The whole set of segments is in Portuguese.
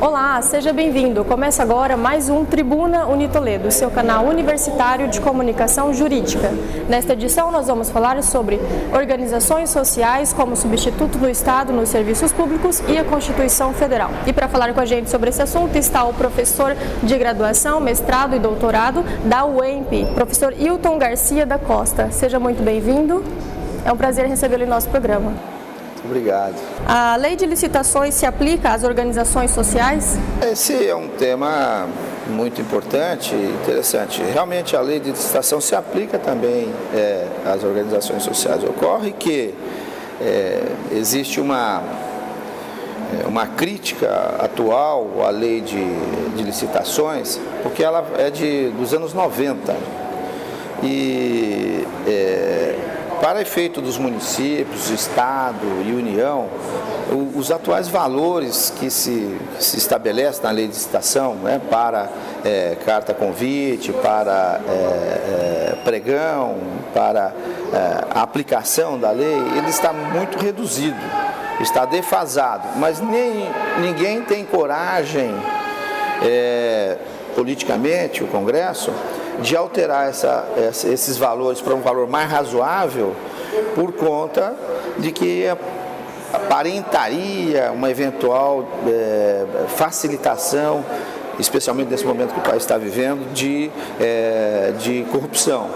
Olá, seja bem-vindo. Começa agora mais um Tribuna Unitoledo, seu canal universitário de comunicação jurídica. Nesta edição nós vamos falar sobre organizações sociais como substituto do Estado nos serviços públicos e a Constituição Federal. E para falar com a gente sobre esse assunto está o professor de graduação, mestrado e doutorado da UEMP, professor Hilton Garcia da Costa. Seja muito bem-vindo. É um prazer recebê-lo em nosso programa. Obrigado. A lei de licitações se aplica às organizações sociais? Esse é um tema muito importante e interessante. Realmente a lei de licitação se aplica também às organizações sociais. Ocorre que existe uma crítica atual à lei de licitações, porque ela é dos anos 90 e para efeito dos municípios, Estado e União, os atuais valores que se estabelecem na lei de licitação, para carta convite, para pregão, para a aplicação da lei, ele está muito reduzido, está defasado, mas ninguém tem coragem, politicamente, o Congresso, de alterar esses valores para um valor mais razoável por conta de que aparentaria uma eventual facilitação, especialmente nesse momento que o país está vivendo, de corrupção.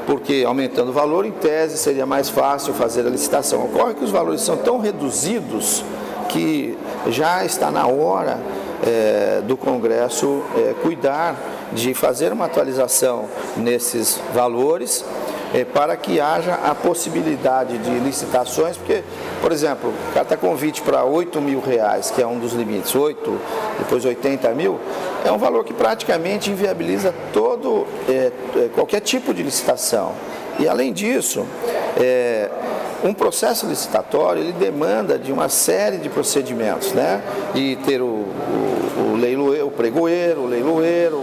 Porque aumentando o valor, em tese, seria mais fácil fazer a licitação. Ocorre que os valores são tão reduzidos que já está na hora do Congresso cuidar de fazer uma atualização nesses valores para que haja a possibilidade de licitações, porque, por exemplo, carta convite para R$8 mil, que é um dos limites, 8, depois 80 mil, é um valor que praticamente inviabiliza qualquer tipo de licitação. E, além disso, um processo licitatório, ele demanda de uma série de procedimentos, de ter o leiloeiro, o pregoeiro, o leiloeiro,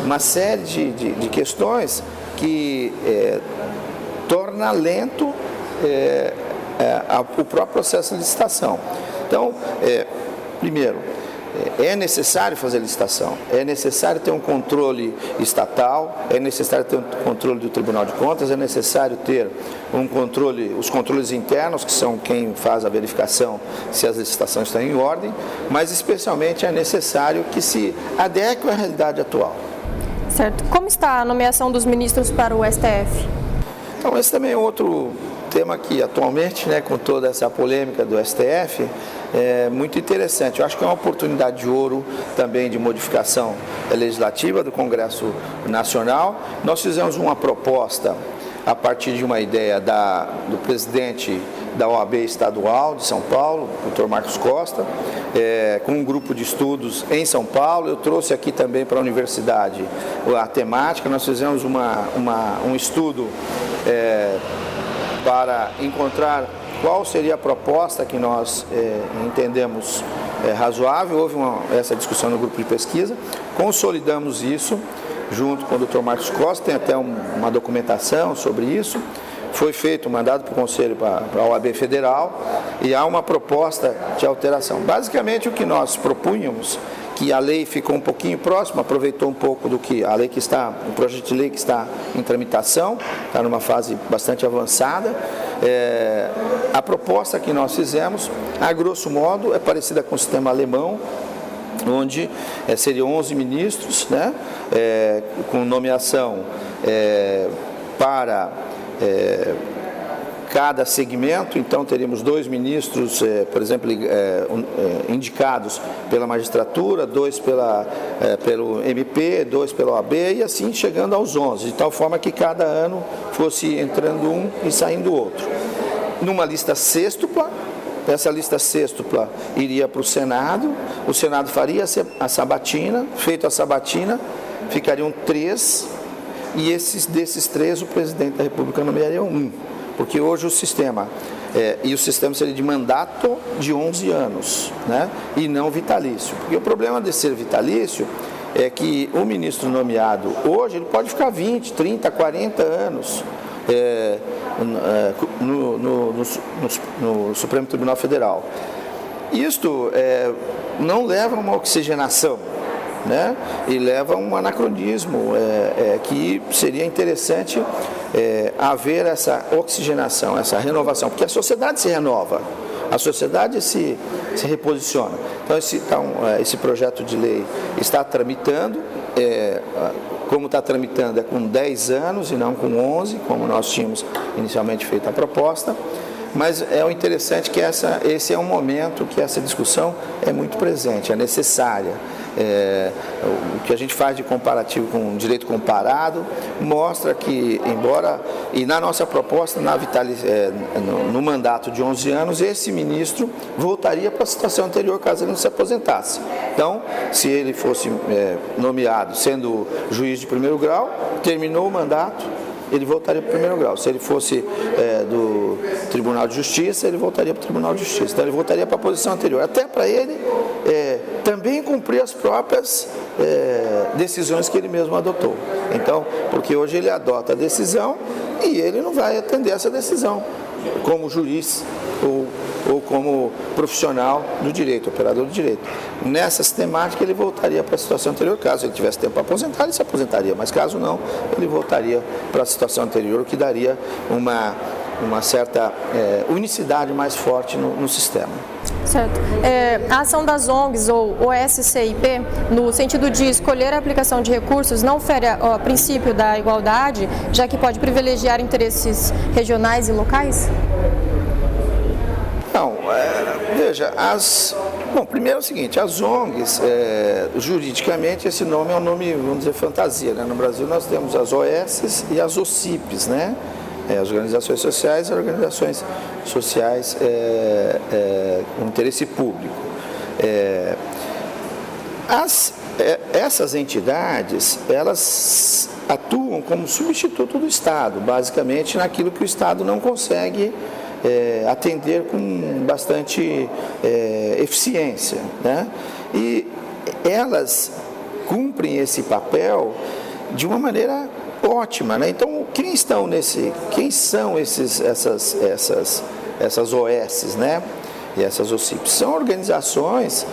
uma série de questões que torna lento o próprio processo de licitação. Então, primeiro, é necessário fazer licitação, é necessário ter um controle estatal, é necessário ter um controle do Tribunal de Contas, é necessário ter os controles internos, que são quem faz a verificação se as licitações estão em ordem, mas especialmente é necessário que se adeque à realidade atual. Certo. Como está a nomeação dos ministros para o STF? Então, esse também é outro tema que atualmente, com toda essa polêmica do STF, é muito interessante. Eu acho que é uma oportunidade de ouro também de modificação legislativa do Congresso Nacional. Nós fizemos uma proposta a partir de uma ideia do presidente da OAB estadual de São Paulo, Dr. Marcos Costa, com um grupo de estudos em São Paulo. Eu trouxe aqui também para a universidade a temática. Nós fizemos um estudo para encontrar qual seria a proposta que nós entendemos razoável. Houve essa discussão no grupo de pesquisa, consolidamos isso junto com o Dr. Marcos Costa, tem até uma documentação sobre isso. Foi feito um mandado para o Conselho, para a OAB Federal, e há uma proposta de alteração. Basicamente, o que nós propunhamos, que a lei ficou um pouquinho próxima, aproveitou um pouco do que a lei o projeto de lei que está em tramitação, está numa fase bastante avançada. A proposta que nós fizemos, a grosso modo, é parecida com o sistema alemão, onde seriam 11 ministros, com nomeação para cada segmento. Então teríamos 2 ministros, por exemplo, indicados pela magistratura, 2 pelo MP, 2 pela OAB, e assim chegando aos 11, de tal forma que cada ano fosse entrando um e saindo outro. Numa lista sêxtupla, essa lista sêxtupla iria para o Senado faria a sabatina, feito a sabatina, ficariam 3, e desses 3 o presidente da República nomearia 1. Porque hoje o sistema e o sistema seria de mandato de 11 anos, né? E não vitalício. Porque o problema de ser vitalício é que o ministro nomeado hoje, ele pode ficar 20, 30, 40 anos no Supremo Tribunal Federal. Isto não leva a uma oxigenação, né? E leva a um anacronismo que seria interessante haver essa oxigenação, essa renovação, porque a sociedade se renova, a sociedade se reposiciona. Então, esse projeto de lei está tramitando, como está tramitando com 10 anos e não com 11, como nós tínhamos inicialmente feito a proposta. Mas o interessante é que esse é um momento que essa discussão é muito presente, é necessária. O que a gente faz de comparativo com o direito comparado mostra que, e na nossa proposta, no mandato de 11 anos, esse ministro voltaria para a situação anterior caso ele não se aposentasse. Então, se ele fosse nomeado sendo juiz de primeiro grau, terminou o mandato, ele voltaria para o primeiro grau. Se ele fosse do Tribunal de Justiça, ele voltaria para o Tribunal de Justiça. Então, ele voltaria para a posição anterior. Até para ele também cumprir as próprias decisões que ele mesmo adotou. Então, porque hoje ele adota a decisão e ele não vai atender essa decisão como juiz ou como profissional do direito, operador do direito. Nessa sistemática, ele voltaria para a situação anterior. Caso ele tivesse tempo para aposentar, ele se aposentaria, mas caso não, ele voltaria para a situação anterior, o que daria uma certa unicidade mais forte no sistema. Certo. A ação das ONGs ou OSCIP, no sentido de escolher a aplicação de recursos, não fere o princípio da igualdade, já que pode privilegiar interesses regionais e locais? Não, veja, primeiro é o seguinte, as ONGs, juridicamente, esse nome é um nome, vamos dizer, fantasia, né? No Brasil nós temos as OS e as OCIPs, né? As organizações sociais e organizações sociais com interesse público. Essas entidades, elas atuam como substituto do Estado, basicamente naquilo que o Estado não consegue atender com bastante eficiência, né? E elas cumprem esse papel de uma maneira ótima, né? Então, quem são essas OS, né? E essas OCIPs? São organizações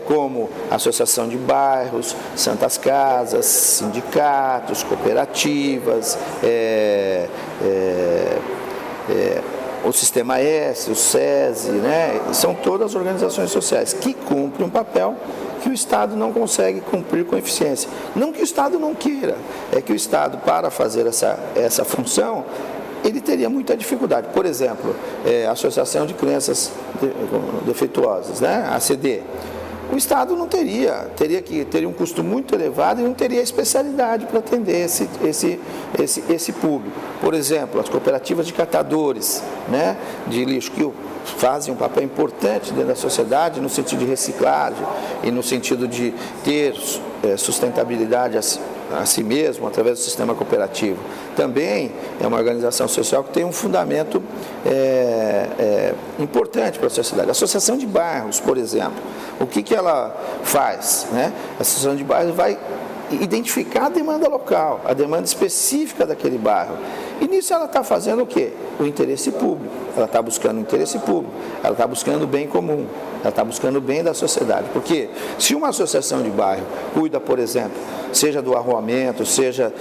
como Associação de Bairros, Santas Casas, sindicatos, cooperativas, o Sistema S, o SESI, né? São todas organizações sociais que cumprem um papel que o Estado não consegue cumprir com eficiência. Não que o Estado não queira, é que o Estado, para fazer essa função, ele teria muita dificuldade. Por exemplo, a Associação de Crianças Defeituosas, né? ACD. O Estado não teria um custo muito elevado e não teria especialidade para atender esse público. Por exemplo, as cooperativas de catadores, né, de lixo, que fazem um papel importante dentro da sociedade no sentido de reciclagem e no sentido de ter sustentabilidade a si mesmo através do sistema cooperativo. Também é uma organização social que tem um fundamento importante para a sociedade. A Associação de Bairros, por exemplo, o que ela faz, né? A Associação de Bairros vai identificar a demanda local, a demanda específica daquele bairro. E nisso ela está fazendo o quê? O interesse público. Ela está buscando o interesse público, ela está buscando o bem comum, ela está buscando o bem da sociedade. Porque se uma associação de bairro cuida, por exemplo, seja do arruamento, seja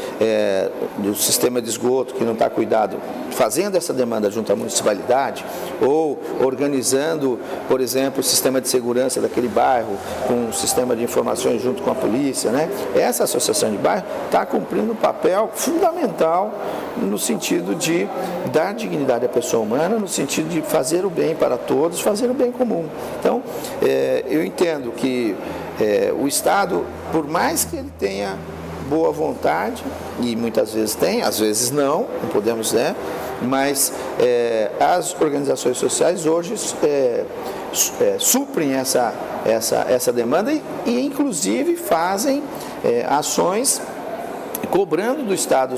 do sistema de esgoto que não está cuidado, fazendo essa demanda junto à municipalidade, ou organizando, por exemplo, o sistema de segurança daquele bairro, com o sistema de informações junto com a polícia, né? Essa associação de bairro está cumprindo um papel fundamental no sentido de dar dignidade à pessoa humana, no sentido de fazer o bem para todos, fazer o bem comum. Então, eu entendo que o Estado, por mais que ele tenha boa vontade, e muitas vezes tem, às vezes não podemos, né? Mas as organizações sociais hoje suprem essa demanda e inclusive fazem ações cobrando do Estado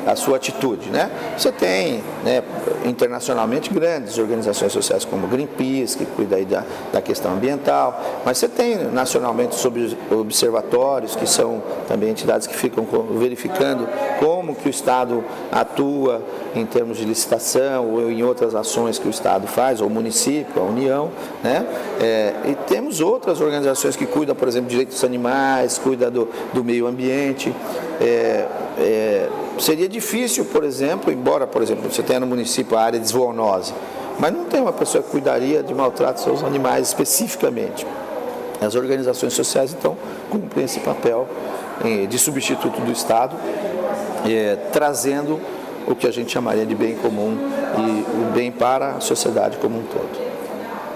a sua atitude, né? Você tem, né, internacionalmente grandes organizações sociais como Greenpeace, que cuida aí da questão ambiental, mas você tem nacionalmente observatórios, que são também entidades que ficam verificando como que o Estado atua em termos de licitação ou em outras ações que o Estado faz, ou o município, a União, né? E temos outras organizações que cuidam, por exemplo, de direitos dos animais, cuidam do meio ambiente. Seria difícil, por exemplo, embora, por exemplo, você tenha no município a área de zoonose, mas não tem uma pessoa que cuidaria de maltrato aos animais especificamente. As organizações sociais, então, cumprem esse papel de substituto do Estado, trazendo o que a gente chamaria de bem comum e o bem para a sociedade como um todo.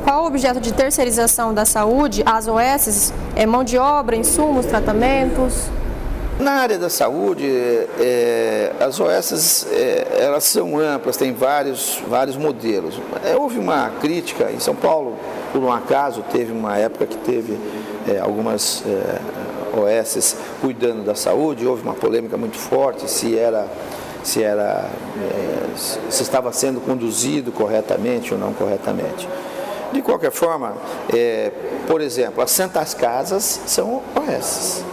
Qual o objeto de terceirização da saúde? As OS, mão de obra, insumos, tratamentos? Na área da saúde, as OS elas são amplas, tem vários modelos. Houve uma crítica em São Paulo, por um acaso, teve uma época que teve algumas OS cuidando da saúde, houve uma polêmica muito forte se estava sendo conduzido corretamente ou não corretamente. De qualquer forma, por exemplo, as Santas Casas são OS.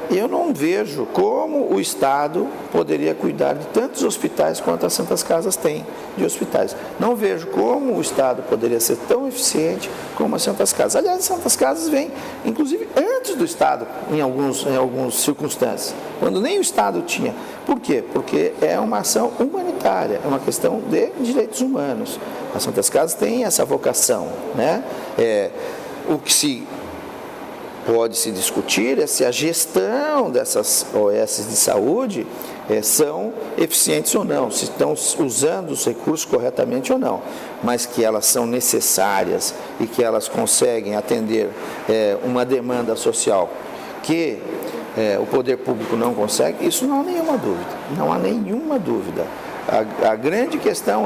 Eu não vejo como o Estado poderia cuidar de tantos hospitais quanto as Santas Casas têm de hospitais. Não vejo como o Estado poderia ser tão eficiente como as Santas Casas. Aliás, as Santas Casas vêm, inclusive, antes do Estado, em algumas circunstâncias, quando nem o Estado tinha. Por quê? Porque é uma ação humanitária, é uma questão de direitos humanos. As Santas Casas têm essa vocação, né? O que pode se discutir é se a gestão dessas OS de saúde são eficientes ou não, se estão usando os recursos corretamente ou não, mas que elas são necessárias e que elas conseguem atender uma demanda social que o poder público não consegue, isso não há nenhuma dúvida, não há nenhuma dúvida. A grande questão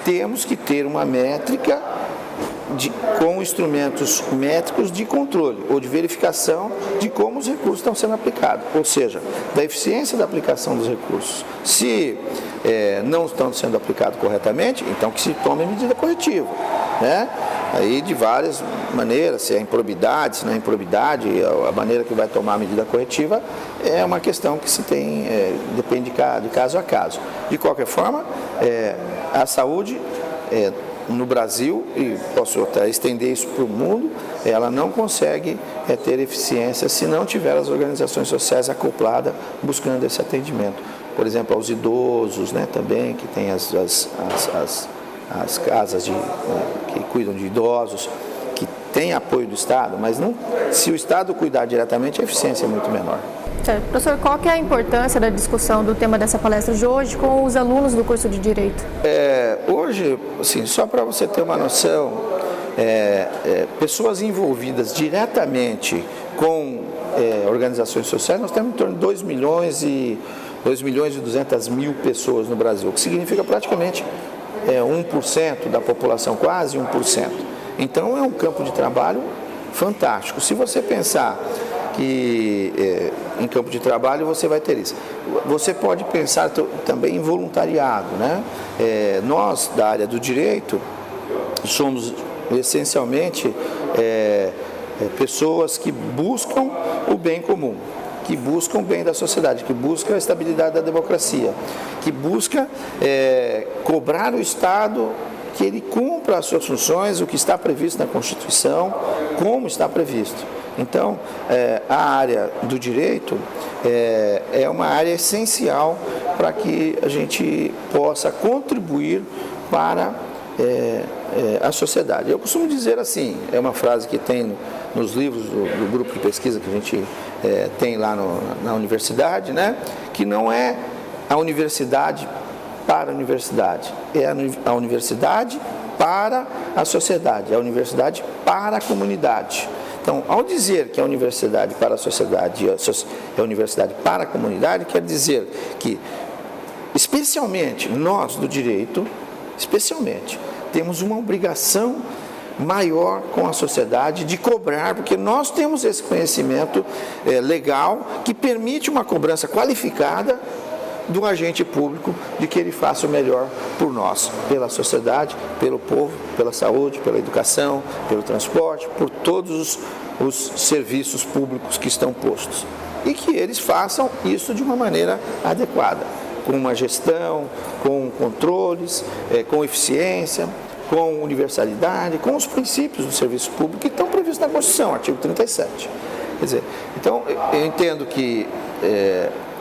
temos que ter uma métrica com instrumentos métricos de controle ou de verificação de como os recursos estão sendo aplicados, ou seja, da eficiência da aplicação dos recursos. Se não estão sendo aplicados corretamente, então que se tome medida corretiva, né? Aí de várias maneiras, se é improbidade, se não é improbidade, a maneira que vai tomar a medida corretiva é uma questão que se tem, depende de caso a caso. De qualquer forma, a saúde no Brasil, e posso até estender isso para o mundo, ela não consegue ter eficiência se não tiver as organizações sociais acopladas buscando esse atendimento. Por exemplo, aos idosos, né, também, que tem as casas que cuidam de idosos, que tem apoio do Estado, mas não, se o Estado cuidar diretamente, a eficiência é muito menor. Certo. Professor, qual que é a importância da discussão do tema dessa palestra de hoje com os alunos do curso de Direito? Hoje, assim, só para você ter uma noção, pessoas envolvidas diretamente com organizações sociais, nós temos em torno de 2 milhões e 200 mil pessoas no Brasil, o que significa praticamente 1% da população, quase 1%. Então é um campo de trabalho fantástico. Se você pensar que em campo de trabalho você vai ter isso. Você pode pensar também em voluntariado, né? Nós, da área do direito, somos essencialmente pessoas que buscam o bem comum, que buscam o bem da sociedade, que buscam a estabilidade da democracia, que busca cobrar o Estado que ele cumpra as suas funções, o que está previsto na Constituição, como está previsto. Então, a área do direito é uma área essencial para que a gente possa contribuir para a sociedade. Eu costumo dizer assim, é uma frase que tem nos livros do grupo de pesquisa que a gente tem lá na universidade, né? Que não é a universidade para a universidade, é a universidade para a sociedade, é a universidade para a comunidade. Então, ao dizer que a universidade para a sociedade é a universidade para a comunidade, quer dizer que, especialmente nós do direito, temos uma obrigação maior com a sociedade de cobrar, porque nós temos esse conhecimento legal que permite uma cobrança qualificada do agente público de que ele faça o melhor por nós, pela sociedade, pelo povo, pela saúde, pela educação, pelo transporte, por todos os serviços públicos que estão postos. E que eles façam isso de uma maneira adequada, com uma gestão, com controles, com eficiência, com universalidade, com os princípios do serviço público que estão previstos na Constituição, artigo 37. Quer dizer, então eu entendo que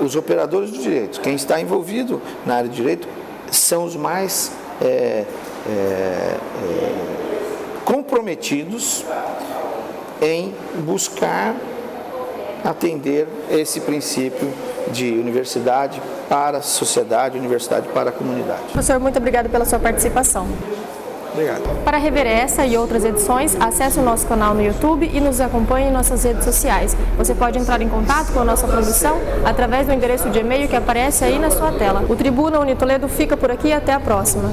os operadores do direito, quem está envolvido na área de direito, são os mais comprometidos em buscar atender esse princípio de universidade para a sociedade, universidade para a comunidade. Professor, muito obrigado pela sua participação. Obrigado. Para rever essa e outras edições, acesse o nosso canal no YouTube e nos acompanhe em nossas redes sociais. Você pode entrar em contato com a nossa produção através do endereço de e-mail que aparece aí na sua tela. O Tribuna Unitoledo fica por aqui e até a próxima.